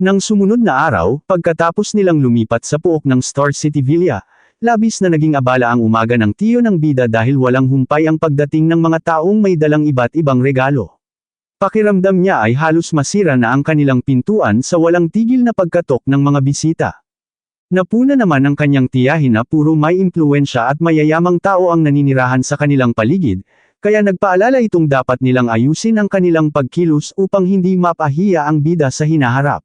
Nang sumunod na araw, pagkatapos nilang lumipat sa pook ng Star City Villa, labis na naging abala ang umaga ng tiyo ng bida dahil walang humpay ang pagdating ng mga taong may dalang iba't ibang regalo. Pakiramdam niya ay halos masira na ang kanilang pintuan sa walang tigil na pagkatok ng mga bisita. Napuna naman ang kanyang tiyahin na puro may impluwensya at mayayamang tao ang naninirahan sa kanilang paligid, kaya nagpaalala itong dapat nilang ayusin ang kanilang pagkilos upang hindi mapahiya ang bida sa hinaharap.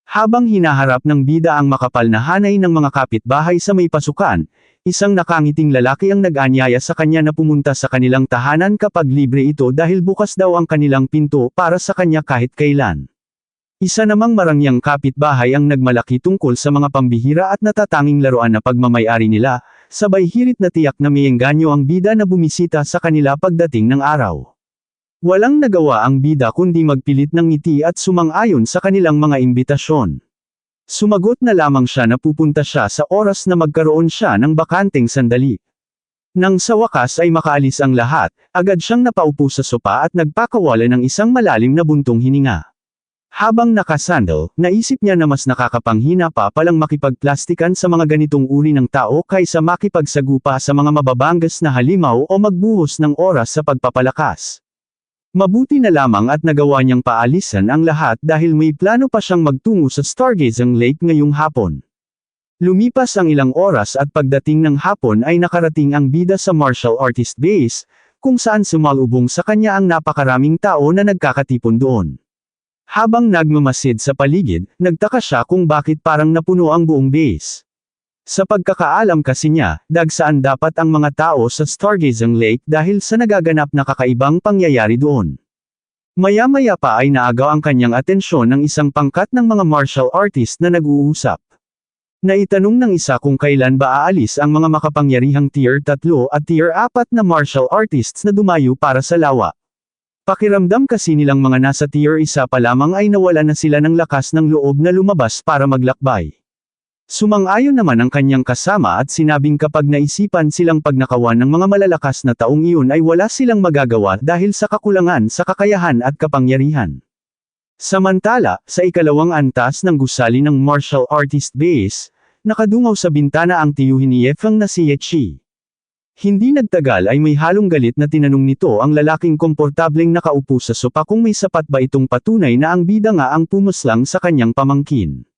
Habang hinaharap ng bida ang makapal na hanay ng mga kapitbahay sa may pasukan, isang nakangiting lalaki ang nag-anyaya sa kanya na pumunta sa kanilang tahanan kapag libre ito dahil bukas daw ang kanilang pinto para sa kanya kahit kailan. Isa namang marangyang kapitbahay ang nagmalaki tungkol sa mga pambihira at natatanging laruan na pagmamay-ari nila, sabay hirit na tiyak na may engganyo ang bida na bumisita sa kanila pagdating ng araw. Walang nagawa ang bida kundi magpilit ng ngiti at sumang-ayon sa kanilang mga imbitasyon. Sumagot na lamang siya na pupunta siya sa oras na magkaroon siya ng bakanteng sandali. Nang sa wakas ay makaalis ang lahat, agad siyang napaupo sa sopa at nagpakawala ng isang malalim na buntong hininga. Habang nakasandal, naisip niya na mas nakakapanghina pa palang makipagplastikan sa mga ganitong uri ng tao kaysa makipagsagupa sa mga mababangas na halimaw o magbuhos ng oras sa pagpapalakas. Mabuti na lamang at nagawa niyang paalisan ang lahat dahil may plano pa siyang magtungo sa Stargazing Lake ngayong hapon. Lumipas ang ilang oras at pagdating ng hapon ay nakarating ang bida sa martial artist base, kung saan sumalubong sa kanya ang napakaraming tao na nagkakatipon doon. Habang nagmamasid sa paligid, nagtaka siya kung bakit parang napuno ang buong base. Sa pagkakaalam kasi niya, dagsaan dapat ang mga tao sa Stargazing Lake dahil sa nagaganap na kakaibang pangyayari doon. Maya-maya pa ay naagaw ang kanyang atensyon ng isang pangkat ng mga martial artist na nag-uusap. Naitanong ng isa kung kailan ba aalis ang mga makapangyarihang Tier 3 at Tier 4 na martial artists na dumayo para sa lawa. Pakiramdam kasi nilang mga nasa Tier 1 pa lamang ay nawala na sila ng lakas ng loob na lumabas para maglakbay. Sumang-ayon naman ang kanyang kasama at sinabing kapag naisipan silang pagnakawan ng mga malalakas na taong iyon ay wala silang magagawa dahil sa kakulangan sa kakayahan at kapangyarihan. Samantala, sa ikalawang antas ng gusali ng martial artist base, nakadungaw sa bintana ang tiyuhin ni Yefeng na si Yechi. Hindi nagtagal ay may halong galit na tinanong nito ang lalaking komportableng nakaupo sa sopa kung may sapat ba itong patunay na ang bida nga ang pumuslang sa kanyang pamangkin.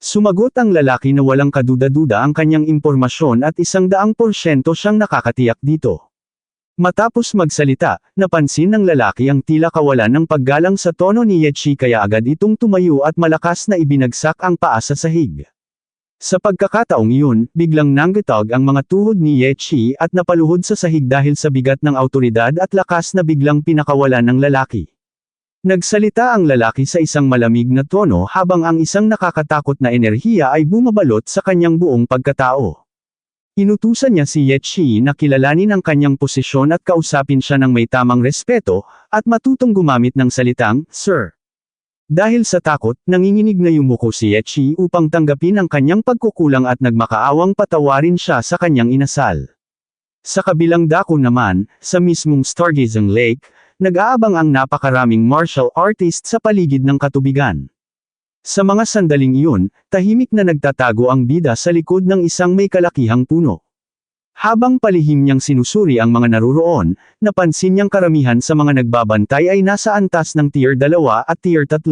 Sumagot ang lalaki na walang kaduda-duda ang kanyang impormasyon at 100% siyang nakakatiyak dito. Matapos magsalita, napansin ng lalaki ang tila kawalan ng paggalang sa tono ni Yechi kaya agad itong tumayo at malakas na ibinagsak ang paa sa sahig. Sa pagkakataong iyon, biglang nanggitag ang mga tuhod ni Yechi at napaluhod sa sahig dahil sa bigat ng awtoridad at lakas na biglang pinakawalan ng lalaki. Nagsalita ang lalaki sa isang malamig na tono habang ang isang nakakatakot na enerhiya ay bumabalot sa kanyang buong pagkatao. Inutusan niya si Yechi na kilalanin ang kanyang posisyon at kausapin siya ng may tamang respeto, at matutong gumamit ng salitang, "Sir." Dahil sa takot, nanginginig na yumuko si Yechi upang tanggapin ang kanyang pagkukulang at nagmakaawang patawarin siya sa kanyang inasal. Sa kabilang dako naman, sa mismong Stargazing Lake, nag-aabang ang napakaraming martial artist sa paligid ng katubigan. Sa mga sandaling iyon, tahimik na nagtatago ang bida sa likod ng isang may kalakihang puno. Habang palihim niyang sinusuri ang mga naruroon, napansin niyang karamihan sa mga nagbabantay ay nasa antas ng Tier 2 at Tier 3.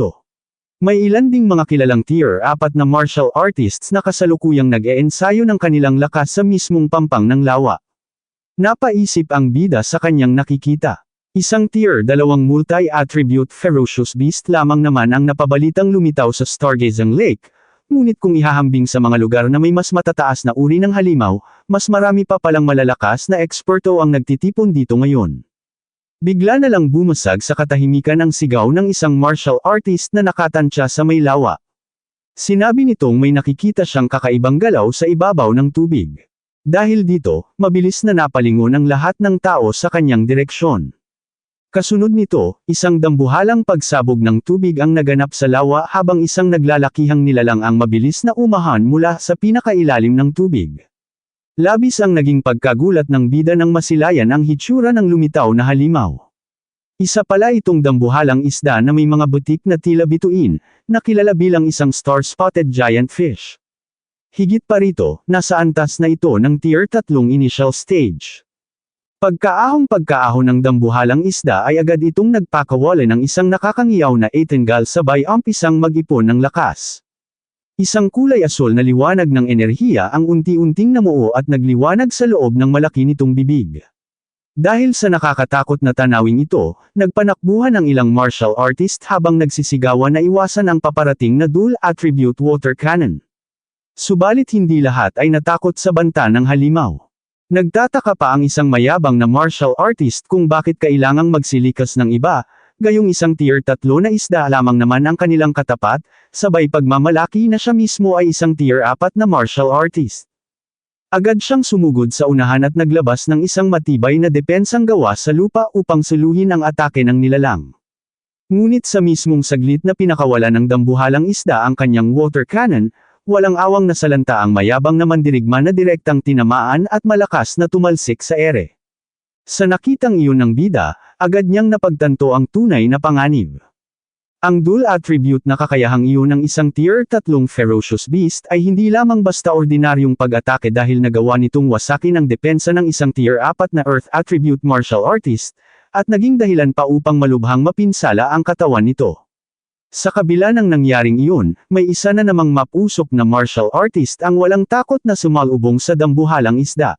May ilan ding mga kilalang Tier 4 na martial artists na kasalukuyang nag-eensayo ng kanilang lakas sa mismong pampang ng lawa. Napaisip ang bida sa kanyang nakikita. Isang Tier 2 multi-attribute ferocious beast lamang naman ang napabalitang lumitaw sa Stargazing Lake, ngunit kung ihahambing sa mga lugar na may mas matataas na uri ng halimaw, mas marami pa palang malalakas na eksperto ang nagtitipon dito ngayon. Bigla na lang bumasag sa katahimikan ang sigaw ng isang martial artist na nakatantya sa may lawa. Sinabi nitong may nakikita siyang kakaibang galaw sa ibabaw ng tubig. Dahil dito, mabilis na napalingon ang lahat ng tao sa kanyang direksyon. Kasunod nito, isang dambuhalang pagsabog ng tubig ang naganap sa lawa habang isang naglalakihang nilalang ang mabilis na umahan mula sa pinakailalim ng tubig. Labis ang naging pagkagulat ng bida nang masilayan ang hitsura ng lumitaw na halimaw. Isa pala itong dambuhalang isda na may mga butik na tila bituin, na kilala bilang isang star-spotted giant fish. Higit pa rito, nasa antas na ito ng Tier 3 initial stage. Pagkaahong ng dambuhalang isda ay agad itong nagpakawala ng isang nakakangiyaw na etengal sabay umpisang mag-ipon ng lakas. Isang kulay asul na liwanag ng enerhiya ang unti-unting namuo at nagliwanag sa loob ng malaki nitong bibig. Dahil sa nakakatakot na tanawing ito, nagpanakbuhan ang ilang martial artist habang nagsisigawan na iwasan ang paparating na dual attribute water cannon. Subalit hindi lahat ay natakot sa banta ng halimaw. Nagtataka pa ang isang mayabang na martial artist kung bakit kailangang magsilikas ng iba, gayong isang Tier 3 na isda lamang naman ang kanilang katapat, sabay pagmamalaki na siya mismo ay isang Tier 4 na martial artist. Agad siyang sumugod sa unahan at naglabas ng isang matibay na depensang gawa sa lupa upang suluhin ang atake ng nilalang. Ngunit sa mismong saglit na pinakawala ng dambuhalang isda ang kanyang water cannon, walang awang nasalanta ang mayabang na mandirigma na direktang tinamaan at malakas na tumalsik sa ere. Sa nakitang iyon ng bida, agad niyang napagtanto ang tunay na panganib. Ang dual attribute na kakayahang iyon ng isang Tier 3 ferocious beast ay hindi lamang basta ordinaryong pag-atake dahil nagawa nitong wasakin ang depensa ng isang Tier 4 na earth attribute martial artist, at naging dahilan pa upang malubhang mapinsala ang katawan nito. Sa kabila ng nangyaring iyon, may isa na namang mapusok na martial artist ang walang takot na sumalubong sa dambuhalang isda.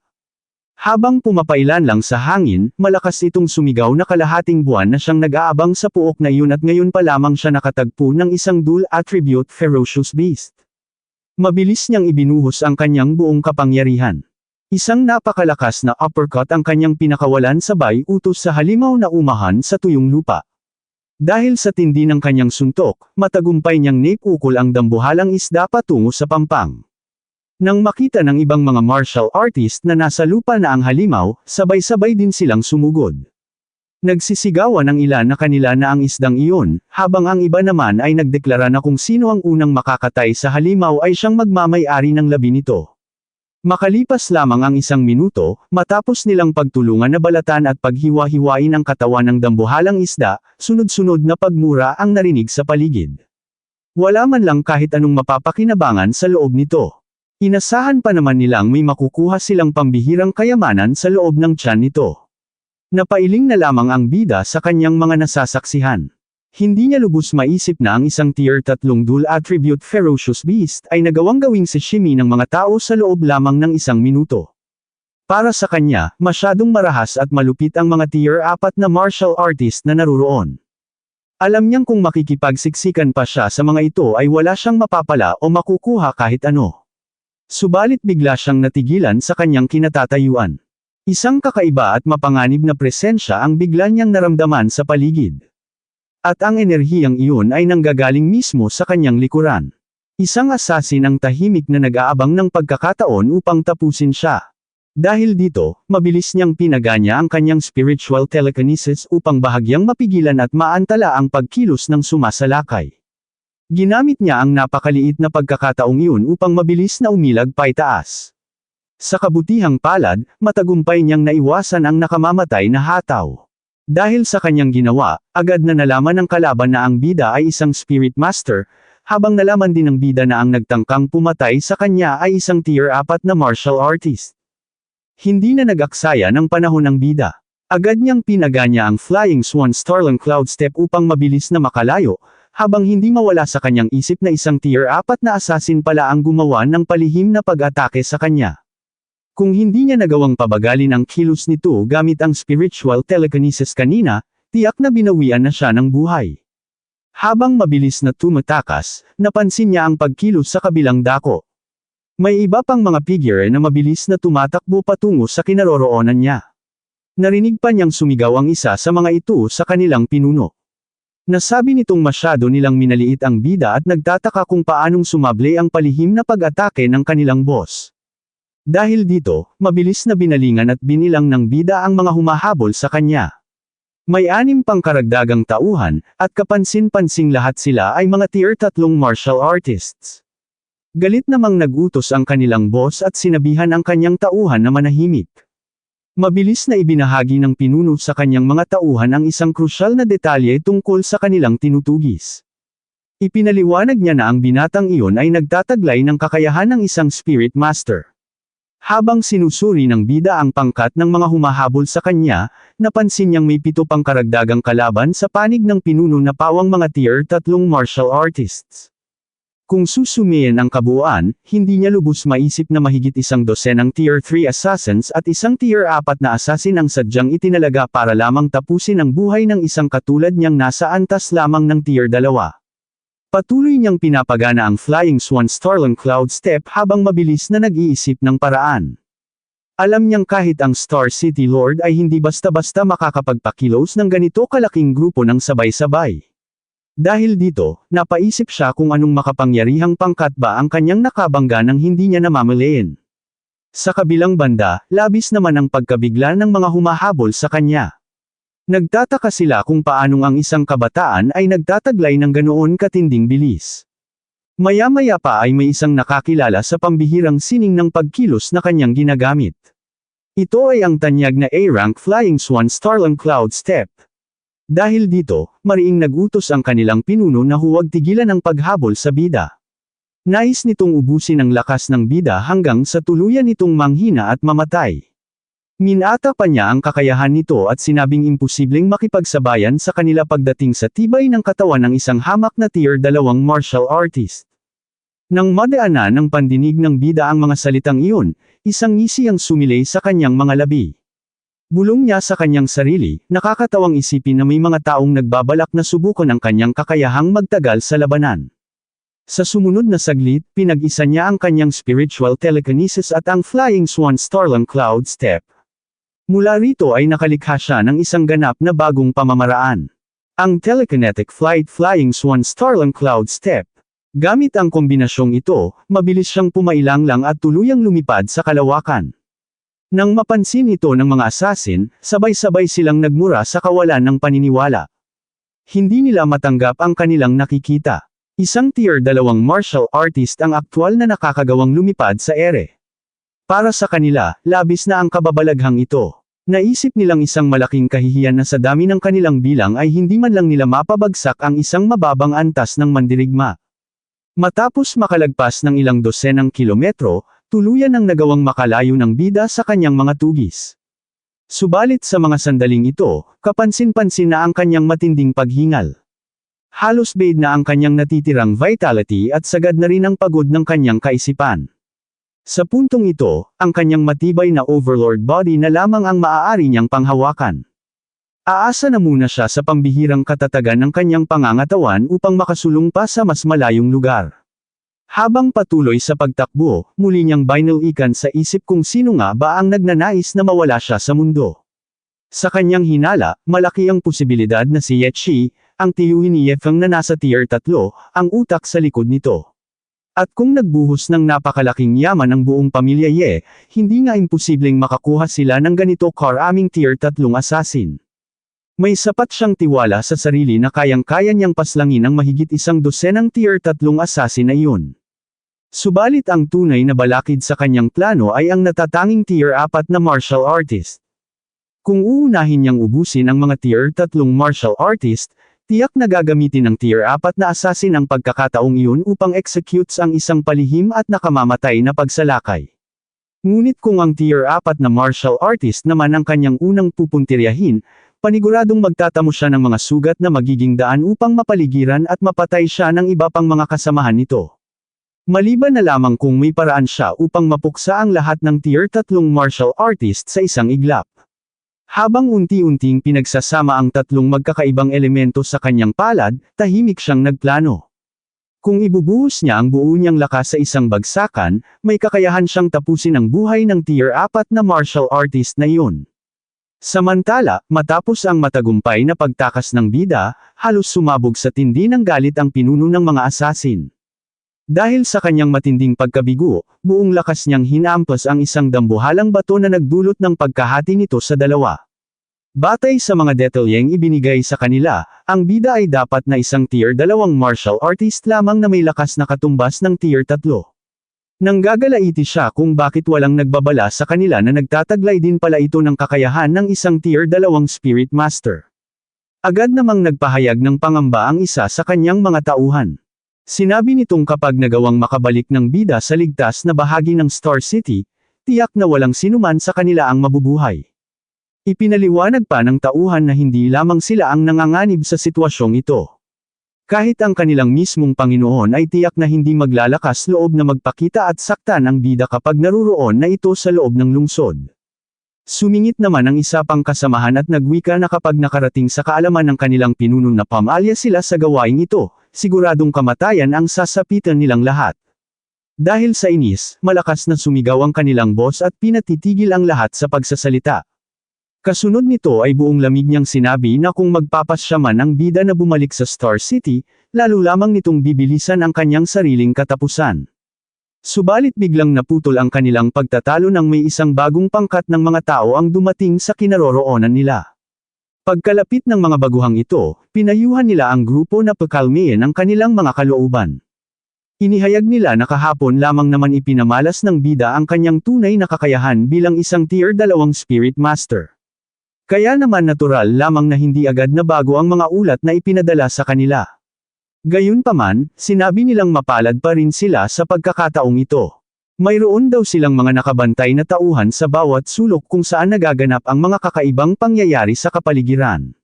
Habang pumapailan lang sa hangin, malakas itong sumigaw na kalahating buwan na siyang nag-aabang sa puok na iyon at ngayon pa lamang siya nakatagpo ng isang dual attribute ferocious beast. Mabilis niyang ibinuhos ang kanyang buong kapangyarihan. Isang napakalakas na uppercut ang kanyang pinakawalan sabay utos sa halimaw na umahan sa tuyong lupa. Dahil sa tindi ng kanyang suntok, matagumpay niyang naipukol ang dambuhalang isda patungo sa pampang. Nang makita ng ibang mga martial artist na nasa lupa na ang halimaw, sabay-sabay din silang sumugod. Nagsisigawan ang ilan na kanila na ang isdang iyon, habang ang iba naman ay nagdeklara na kung sino ang unang makakatay sa halimaw ay siyang magmamay-ari ng labi nito. Makalipas lamang ang 1 minuto, matapos nilang pagtulungan na balatan at paghiwa-hiwain ang katawan ng dambuhalang isda, sunod-sunod na pagmura ang narinig sa paligid. Wala man lang kahit anong mapapakinabangan sa loob nito. Inasahan pa naman nilang may makukuha silang pambihirang kayamanan sa loob ng tiyan nito. Napailing na lamang ang bida sa kanyang mga nasasaksihan. Hindi niya lubos maisip na ang isang Tier 3 dual attribute ferocious beast ay nagawang gawing sashimi ng mga tao sa loob lamang ng 1 minuto. Para sa kanya, masyadong marahas at malupit ang mga Tier 4 na martial artist na naruroon. Alam niyang kung makikipagsiksikan pa siya sa mga ito ay wala siyang mapapala o makukuha kahit ano. Subalit bigla siyang natigilan sa kanyang kinatatayuan. Isang kakaiba at mapanganib na presensya ang bigla niyang naramdaman sa paligid. At ang enerhiyang iyon ay nanggagaling mismo sa kanyang likuran. Isang assassin ang tahimik na nag-aabang ng pagkakataon upang tapusin siya. Dahil dito, mabilis niyang pinaganya ang kanyang spiritual telekinesis upang bahagyang mapigilan at maantala ang pagkilos ng sumasalakay. Ginamit niya ang napakaliit na pagkakataong iyon upang mabilis na umilag paitaas. Sa kabutihang palad, matagumpay niyang naiwasan ang nakamamatay na hataw. Dahil sa kanyang ginawa, agad na nalaman ng kalaban na ang bida ay isang spirit master, habang nalaman din ng bida na ang nagtangkang pumatay sa kanya ay isang Tier 4 na martial artist. Hindi na nag-aksaya ng panahon ng bida. Agad niyang pinaganya ang Flying Swan Starling Cloud Step upang mabilis na makalayo, habang hindi mawala sa kanyang isip na isang Tier 4 na assassin pala ang gumawa ng palihim na pag-atake sa kanya. Kung hindi niya nagawang pabagalin ang kilos nito gamit ang spiritual telekinesis kanina, tiyak na binawian na siya ng buhay. Habang mabilis na tumatakas, napansin niya ang pagkilos sa kabilang dako. May iba pang mga figure na mabilis na tumatakbo patungo sa kinaroroonan niya. Narinig pa niyang sumigaw ang isa sa mga ito sa kanilang pinuno. Nasabi nitong masyado nilang minaliit ang bida at nagtataka kung paanong sumable ang palihim na pag-atake ng kanilang boss. Dahil dito, mabilis na binalingan at binilang ng bida ang mga humahabol sa kanya. May 6 pang karagdagang tauhan, at kapansin-pansing lahat sila ay mga Tier 3 martial artists. Galit namang nagutos ang kanilang boss at sinabihan ang kanyang tauhan na manahimik. Mabilis na ibinahagi ng pinuno sa kanyang mga tauhan ang isang krusyal na detalye tungkol sa kanilang tinutugis. Ipinaliwanag niya na ang binatang iyon ay nagtataglay ng kakayahan ng isang spirit master. Habang sinusuri ng bida ang pangkat ng mga humahabol sa kanya, napansin niyang may 7 pang karagdagang kalaban sa panig ng pinuno na pawang mga tier 3 martial artists. Kung susumihin ang kabuuan, hindi niya lubos maisip na mahigit 12 tier 3 assassins at isang tier 4 na assassin ang sadyang itinalaga para lamang tapusin ang buhay ng isang katulad niyang nasa antas lamang ng tier 2. Patuloy niyang pinapagana ang Flying Swan Starlung Cloud Step habang mabilis na nag-iisip ng paraan. Alam niyang kahit ang Star City Lord ay hindi basta-basta makakapagpakilos ng ganito kalaking grupo ng sabay-sabay. Dahil dito, napaisip siya kung anong makapangyarihang pangkat ba ang kanyang nakabangga nang hindi niya namamalayan. Sa kabilang banda, labis naman ang pagkabigla ng mga humahabol sa kanya. Nagtataka sila kung paanong ang isang kabataan ay nagtataglay ng ganoon katinding bilis. Maya-maya pa ay may isang nakakilala sa pambihirang sining ng pagkilos na kanyang ginagamit. Ito ay ang tanyag na A-rank Flying Swan Starlung Cloud Step. Dahil dito, mariing nagutos ang kanilang pinuno na huwag tigilan ang paghabol sa bida. Nais nitong ubusin ang lakas ng bida hanggang sa tuluyan itong manghina at mamatay. Minata pa niya ang kakayahan nito at sinabing imposibleng makipagsabayan sa kanila pagdating sa tibay ng katawan ng isang hamak na tier 2 martial artist. Nang madaanan ng pandinig ng bida ang mga salitang iyon, isang ngisi ang sumilay sa kanyang mga labi. Bulong niya sa kanyang sarili, nakakatawang isipin na may mga taong nagbabalak na subukan ang kanyang kakayahang magtagal sa labanan. Sa sumunod na saglit, pinag-isa niya ang kanyang spiritual telekinesis at ang Flying Swan Starlung Cloud Step. Mula rito ay nakalikha siya ng isang ganap na bagong pamamaraan. Ang Telekinetic Flight Flying Swan Starlung Cloud Step. Gamit ang kombinasyong ito, mabilis siyang pumailanglang at tuluyang lumipad sa kalawakan. Nang mapansin ito ng mga assassin, sabay-sabay silang nagmura sa kawalan ng paniniwala. Hindi nila matanggap ang kanilang nakikita. Isang tier 2 martial artist ang aktwal na nakakagawang lumipad sa ere. Para sa kanila, labis na ang kababalaghang ito. Naisip nilang isang malaking kahihiyan na sa dami ng kanilang bilang ay hindi man lang nila mapabagsak ang isang mababang antas ng mandirigma. Matapos makalagpas ng ilang dosenang kilometro, tuluyan ang nagawang makalayo ng bida sa kanyang mga tugis. Subalit sa mga sandaling ito, kapansin-pansin na ang kanyang matinding paghingal. Halos bade na ang kanyang natitirang vitality at sagad na rin ang pagod ng kanyang kaisipan. Sa puntong ito, ang kanyang matibay na overlord body na lamang ang maaari niyang panghawakan. Aasa na muna siya sa pambihirang katatagan ng kanyang pangangatawan upang makasulong pa sa mas malayong lugar. Habang patuloy sa pagtakbo, muli niyang binalikan sa isip kung sino nga ba ang nagnanais na mawala siya sa mundo. Sa kanyang hinala, malaki ang posibilidad na si Yechi, ang tiyuhin ni Yefeng na nasa tier 3, ang utak sa likod nito. At kung nagbuhos ng napakalaking yaman ng buong pamilya Ye, hindi nga imposibleng makakuha sila ng ganito karaming tier 3 assassin. May sapat siyang tiwala sa sarili na kayang-kaya niyang paslangin ang mahigit 12 tier 3 assassin na iyon. Subalit ang tunay na balakid sa kanyang plano ay ang natatanging tier 4 na martial artist. Kung uunahin niyang ubusin ang mga tier 3 martial artist, tiyak na gagamitin ng tier 4 na assassin ang pagkakataong iyon upang executes ang isang palihim at nakamamatay na pagsalakay. Ngunit kung ang tier 4 na martial artist naman ang kanyang unang pupuntiryahin, paniguradong magtatamo siya ng mga sugat na magiging daan upang mapaligiran at mapatay siya ng iba pang mga kasamahan nito. Maliban na lamang kung may paraan siya upang mapuksa ang lahat ng tier 3 martial artist sa isang iglap. Habang unti-unting pinagsasama ang tatlong magkakaibang elemento sa kanyang palad, tahimik siyang nagplano. Kung ibubuhos niya ang buo niyang lakas sa isang bagsakan, may kakayahan siyang tapusin ang buhay ng tier 4 na martial artist na iyon. Samantala, matapos ang matagumpay na pagtakas ng bida, halos sumabog sa tindi ng galit ang pinuno ng mga assassin. Dahil sa kanyang matinding pagkabigo, buong lakas niyang hinampas ang isang dambuhalang bato na nagdulot ng pagkahati nito sa dalawa. Batay sa mga detalyeng ibinigay sa kanila, ang bida ay dapat na isang tier 2 martial artist lamang na may lakas na katumbas ng tier 3. Nanggagalaiti siya kung bakit walang nagbabala sa kanila na nagtataglay din pala ito ng kakayahan ng isang Tier 2 Spirit Master. Agad namang nagpahayag ng pangamba ang isa sa kanyang mga tauhan. Sinabi nitong kapag nagawang makabalik ng bida sa ligtas na bahagi ng Star City, tiyak na walang sinuman sa kanila ang mabubuhay. Ipinaliwanag pa ng tauhan na hindi lamang sila ang nanganganib sa sitwasyong ito. Kahit ang kanilang mismong Panginoon ay tiyak na hindi maglalakas loob na magpakita at saktan ang bida kapag naruroon na ito sa loob ng lungsod. Sumingit naman ang isa pang kasamahan at nagwika na kapag nakarating sa kaalaman ng kanilang pinuno na pamalya sila sa gawaing ito, siguradong kamatayan ang sasapitan nilang lahat. Dahil sa inis, malakas na sumigaw ang kanilang boss at pinatitigil ang lahat sa pagsasalita. Kasunod nito ay buong lamig niyang sinabi na kung magpapasya man ang bida na bumalik sa Star City, lalo lamang nitong bibilisan ang kanyang sariling katapusan. Subalit biglang naputol ang kanilang pagtatalo nang may isang bagong pangkat ng mga tao ang dumating sa kinaroroonan nila. Pagkalapit ng mga baguhang ito, pinayuhan nila ang grupo na pakalmihin ang kanilang mga kalooban. Inihayag nila na kahapon lamang naman ipinamalas ng bida ang kanyang tunay na kakayahan bilang isang Tier 2 Spirit Master. Kaya naman natural lamang na hindi agad na bago ang mga ulat na ipinadala sa kanila. Gayunpaman, sinabi nilang mapalad pa rin sila sa pagkakataong ito. Mayroon daw silang mga nakabantay na tauhan sa bawat sulok kung saan nagaganap ang mga kakaibang pangyayari sa kapaligiran.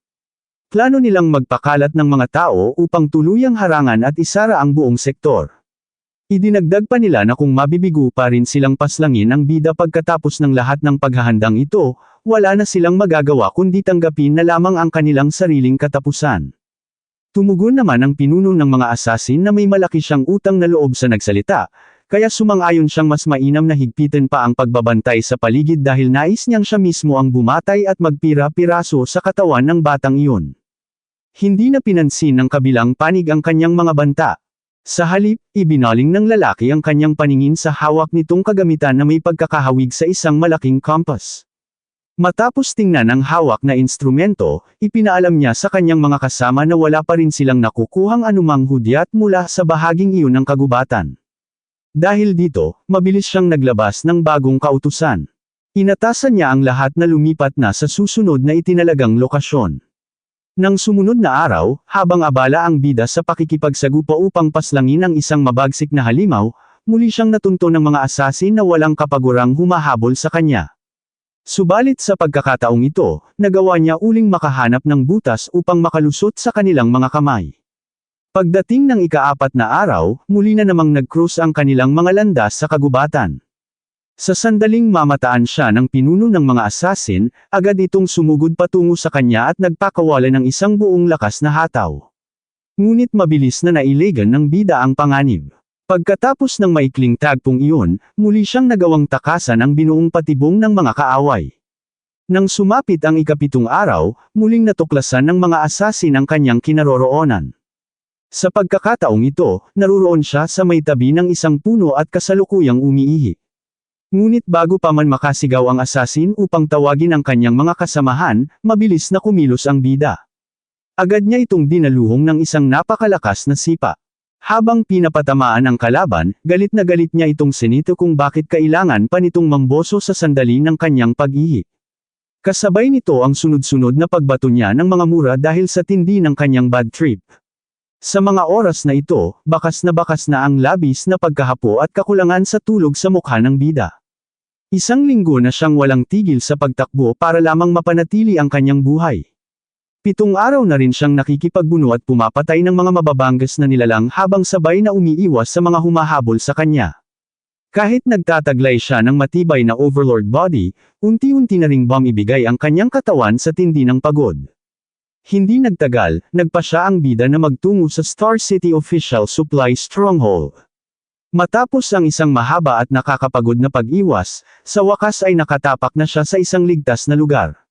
Plano nilang magpakalat ng mga tao upang tuluyang harangan at isara ang buong sektor. Idinagdag pa nila na kung mabibigo pa rin silang paslangin ang bida pagkatapos ng lahat ng paghahandang ito, wala na silang magagawa kundi tanggapin na lamang ang kanilang sariling katapusan. Tumugon naman ang pinuno ng mga asasin na may malaki siyang utang na loob sa nagsalita, kaya sumang-ayon siyang mas mainam na higpitin pa ang pagbabantay sa paligid dahil nais niyang siya mismo ang bumatay at magpira-piraso sa katawan ng batang iyon. Hindi na pinansin ng kabilang panig ang kanyang mga banta. Sa halip, ibinaling ng lalaki ang kanyang paningin sa hawak nitong kagamitan na may pagkakahawig sa isang malaking compass. Matapos tingnan ang hawak na instrumento, ipinaalam niya sa kanyang mga kasama na wala pa rin silang nakukuhang anumang hudyat mula sa bahaging iyon ng kagubatan. Dahil dito, mabilis siyang naglabas ng bagong kautusan. Inatasan niya ang lahat na lumipat na sa susunod na itinalagang lokasyon. Nang sumunod na araw, habang abala ang bida sa pakikipagsagupa upang paslangin ang isang mabagsik na halimaw, muli siyang natunto ng mga asasin na walang kapagurang humahabol sa kanya. Subalit sa pagkakataong ito, nagawa niya uling makahanap ng butas upang makalusot sa kanilang mga kamay. Pagdating ng ika-4 na araw, muli na namang nag-cruise ang kanilang mga landas sa kagubatan. Sa sandaling mamataan siya ng pinuno ng mga asasin, agad itong sumugod patungo sa kanya at nagpakawala ng isang buong lakas na hataw. Ngunit mabilis na nailegan ng bida ang panganib. Pagkatapos ng maikling tagpong iyon, muli siyang nagawang takasan ang binuong patibong ng mga kaaway. Nang sumapit ang ika-7 araw, muling natuklasan ng mga asasin ang kanyang kinaroroonan. Sa pagkakataong ito, naruroon siya sa may tabi ng isang puno at kasalukuyang umiihi. Ngunit bago pa man makasigaw ang asasin upang tawagin ang kanyang mga kasamahan, mabilis na kumilos ang bida. Agad niya itong dinaluhong ng isang napakalakas na sipa. Habang pinapatamaan ang kalaban, galit na galit niya itong sinito kung bakit kailangan pa nitong mamboso sa sandali ng kanyang pag-ihi. Kasabay nito ang sunod-sunod na pagbato niya ng mga mura dahil sa tindi ng kanyang bad trip. Sa mga oras na ito, bakas na ang labis na pagkahapo at kakulangan sa tulog sa mukha ng bida. Isang linggo na siyang walang tigil sa pagtakbo para lamang mapanatili ang kanyang buhay. 7 araw na rin siyang nakikipagbuno at pumapatay ng mga mababanggas na nilalang habang sabay na umiiwas sa mga humahabol sa kanya. Kahit nagtataglay siya ng matibay na overlord body, unti-unti na ring bumibigay ang kanyang katawan sa tindi ng pagod. Hindi nagtagal, nagpa siya ang bida na magtungo sa Star City Official Supply Stronghold. Matapos ang isang mahaba at nakakapagod na pag-iwas, sa wakas ay nakatapak na siya sa isang ligtas na lugar.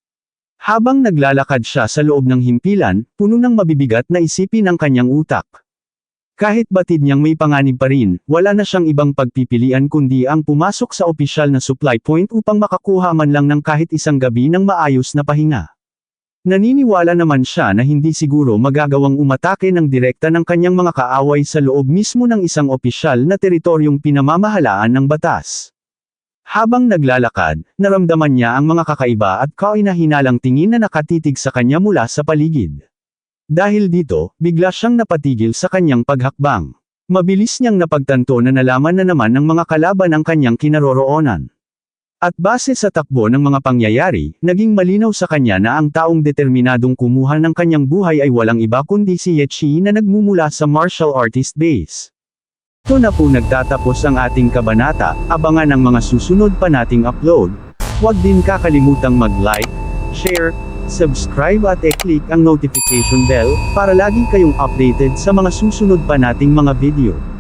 Habang naglalakad siya sa loob ng himpilan, puno ng mabibigat na isipin ang kanyang utak. Kahit batid niyang may panganib pa rin, wala na siyang ibang pagpipilian kundi ang pumasok sa opisyal na supply point upang makakuha man lang ng kahit isang gabi ng maayos na pahinga. Naniniwala naman siya na hindi siguro magagawang umatake ng direkta ng kanyang mga kaaway sa loob mismo ng isang opisyal na teritoryong pinamamahalaan ng batas. Habang naglalakad, naramdaman niya ang mga kakaiba at kahinahinalang tingin na nakatitig sa kanya mula sa paligid. Dahil dito, bigla siyang napatigil sa kanyang paghakbang. Mabilis niyang napagtanto na nalaman na naman ng mga kalaban ang kanyang kinaroroonan. At base sa takbo ng mga pangyayari, naging malinaw sa kanya na ang taong determinadong kumuha ng kanyang buhay ay walang iba kundi si Ye Chi na nagmumula sa martial artist base. Ito na po nagtatapos ang ating kabanata, abangan ang mga susunod pa nating upload. Huwag din kakalimutang mag-like, share, subscribe at i-click ang notification bell, para lagi kayong updated sa mga susunod pa nating mga video.